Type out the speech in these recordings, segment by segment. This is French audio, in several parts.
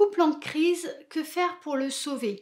couple en crise, que faire pour le sauver?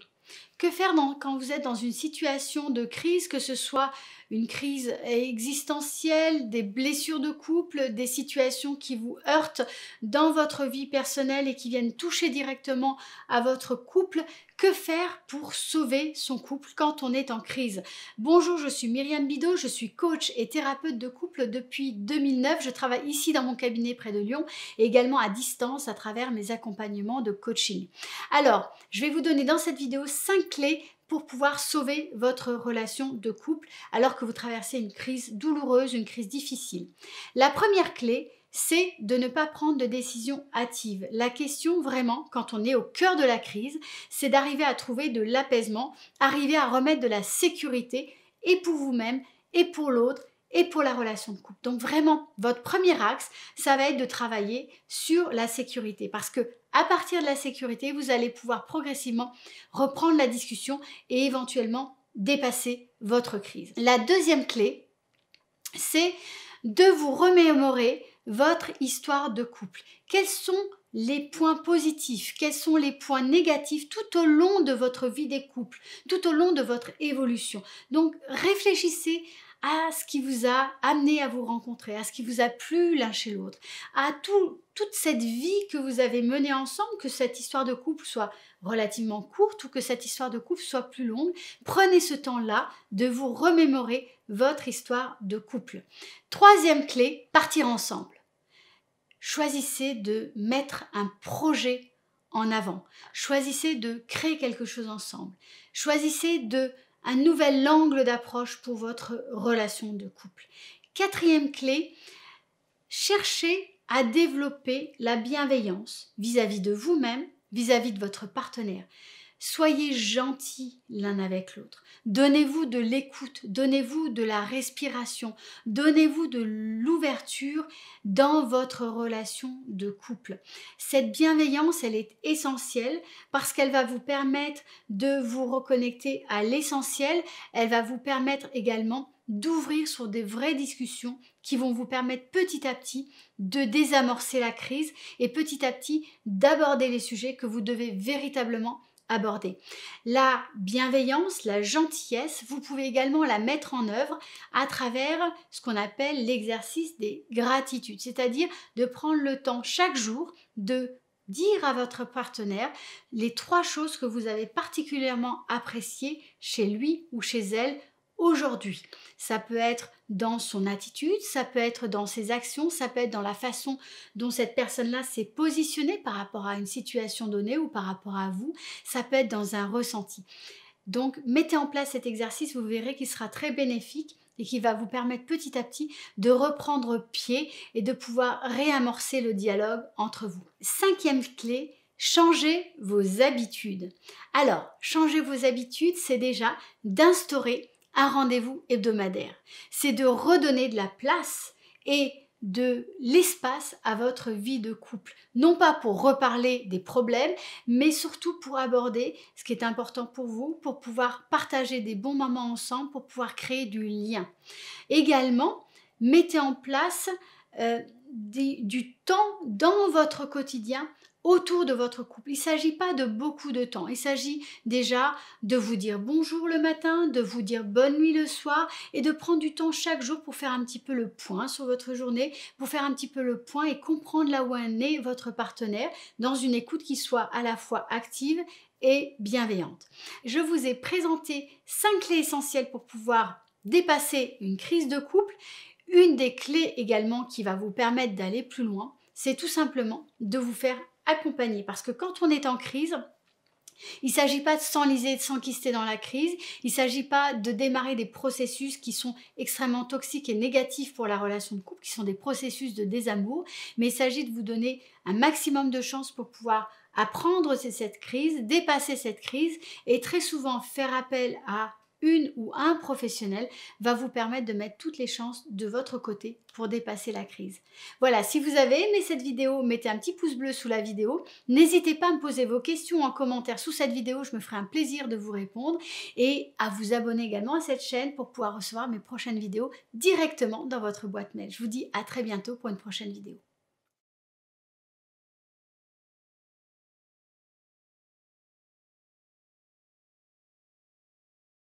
Que faire quand vous êtes dans une situation de crise, que ce soit une crise existentielle, des blessures de couple, des situations qui vous heurtent dans votre vie personnelle et qui viennent toucher directement à votre couple? Que faire pour sauver son couple quand on est en crise? Bonjour, je suis Myriam Bidot, je suis coach et thérapeute de couple depuis 2009. Je travaille ici dans mon cabinet près de Lyon et également à distance à travers mes accompagnements de coaching. Alors, je vais vous donner dans cette vidéo 5 clés pour pouvoir sauver votre relation de couple alors que vous traversez une crise douloureuse, une crise difficile. La première clé, c'est de ne pas prendre de décision hâtive. La question vraiment, quand on est au cœur de la crise, c'est d'arriver à trouver de l'apaisement, arriver à remettre de la sécurité et pour vous-même et pour l'autre et pour la relation de couple. Donc vraiment, votre premier axe, ça va être de travailler sur la sécurité parce que à partir de la sécurité, vous allez pouvoir progressivement reprendre la discussion et éventuellement dépasser votre crise. La deuxième clé, c'est de vous remémorer votre histoire de couple. Quels sont les points positifs, quels sont les points négatifs tout au long de votre vie des couples, tout au long de votre évolution. Donc réfléchissez à ce qui vous a amené à vous rencontrer, à ce qui vous a plu l'un chez l'autre, à toute cette vie que vous avez menée ensemble, que cette histoire de couple soit relativement courte ou que cette histoire de couple soit plus longue. Prenez ce temps-là de vous remémorer votre histoire de couple. Troisième clé, partir ensemble. Choisissez de mettre un projet en avant. Choisissez de créer quelque chose ensemble. Choisissez un nouvel angle d'approche pour votre relation de couple. Quatrième clé, cherchez à développer la bienveillance vis-à-vis de vous-même, vis-à-vis de votre partenaire. Soyez gentils l'un avec l'autre. Donnez-vous de l'écoute, donnez-vous de la respiration, donnez-vous de l'ouverture dans votre relation de couple. Cette bienveillance, elle est essentielle parce qu'elle va vous permettre de vous reconnecter à l'essentiel. Elle va vous permettre également d'ouvrir sur des vraies discussions qui vont vous permettre petit à petit de désamorcer la crise et petit à petit d'aborder les sujets que vous devez véritablement aborder. La bienveillance, la gentillesse, vous pouvez également la mettre en œuvre à travers ce qu'on appelle l'exercice des gratitudes, c'est-à-dire de prendre le temps chaque jour de dire à votre partenaire les 3 choses que vous avez particulièrement appréciées chez lui ou chez elle aujourd'hui. Ça peut être dans son attitude, ça peut être dans ses actions, ça peut être dans la façon dont cette personne-là s'est positionnée par rapport à une situation donnée ou par rapport à vous, ça peut être dans un ressenti. Donc, mettez en place cet exercice, vous verrez qu'il sera très bénéfique et qui va vous permettre petit à petit de reprendre pied et de pouvoir réamorcer le dialogue entre vous. 5e clé, changez vos habitudes. Alors, changer vos habitudes, c'est déjà d'instaurer un rendez-vous hebdomadaire. C'est de redonner de la place et de l'espace à votre vie de couple. Non pas pour reparler des problèmes, mais surtout pour aborder ce qui est important pour vous, pour pouvoir partager des bons moments ensemble, pour pouvoir créer du lien. Également, mettez en place du temps dans votre quotidien autour de votre couple. Il ne s'agit pas de beaucoup de temps. Il s'agit déjà de vous dire bonjour le matin, de vous dire bonne nuit le soir et de prendre du temps chaque jour pour faire un petit peu le point sur votre journée, pour faire un petit peu le point et comprendre là où en est votre partenaire dans une écoute qui soit à la fois active et bienveillante. Je vous ai présenté 5 clés essentielles pour pouvoir dépasser une crise de couple. Une des clés également qui va vous permettre d'aller plus loin, c'est tout simplement de vous faire accompagner. Parce que quand on est en crise, il ne s'agit pas de s'enliser et de s'enquister dans la crise, il ne s'agit pas de démarrer des processus qui sont extrêmement toxiques et négatifs pour la relation de couple, qui sont des processus de désamour, mais il s'agit de vous donner un maximum de chances pour pouvoir apprendre cette crise, dépasser cette crise et très souvent faire appel à une ou un professionnel va vous permettre de mettre toutes les chances de votre côté pour dépasser la crise. Voilà, si vous avez aimé cette vidéo, mettez un petit pouce bleu sous la vidéo. N'hésitez pas à me poser vos questions en commentaire sous cette vidéo, je me ferai un plaisir de vous répondre et à vous abonner également à cette chaîne pour pouvoir recevoir mes prochaines vidéos directement dans votre boîte mail. Je vous dis à très bientôt pour une prochaine vidéo.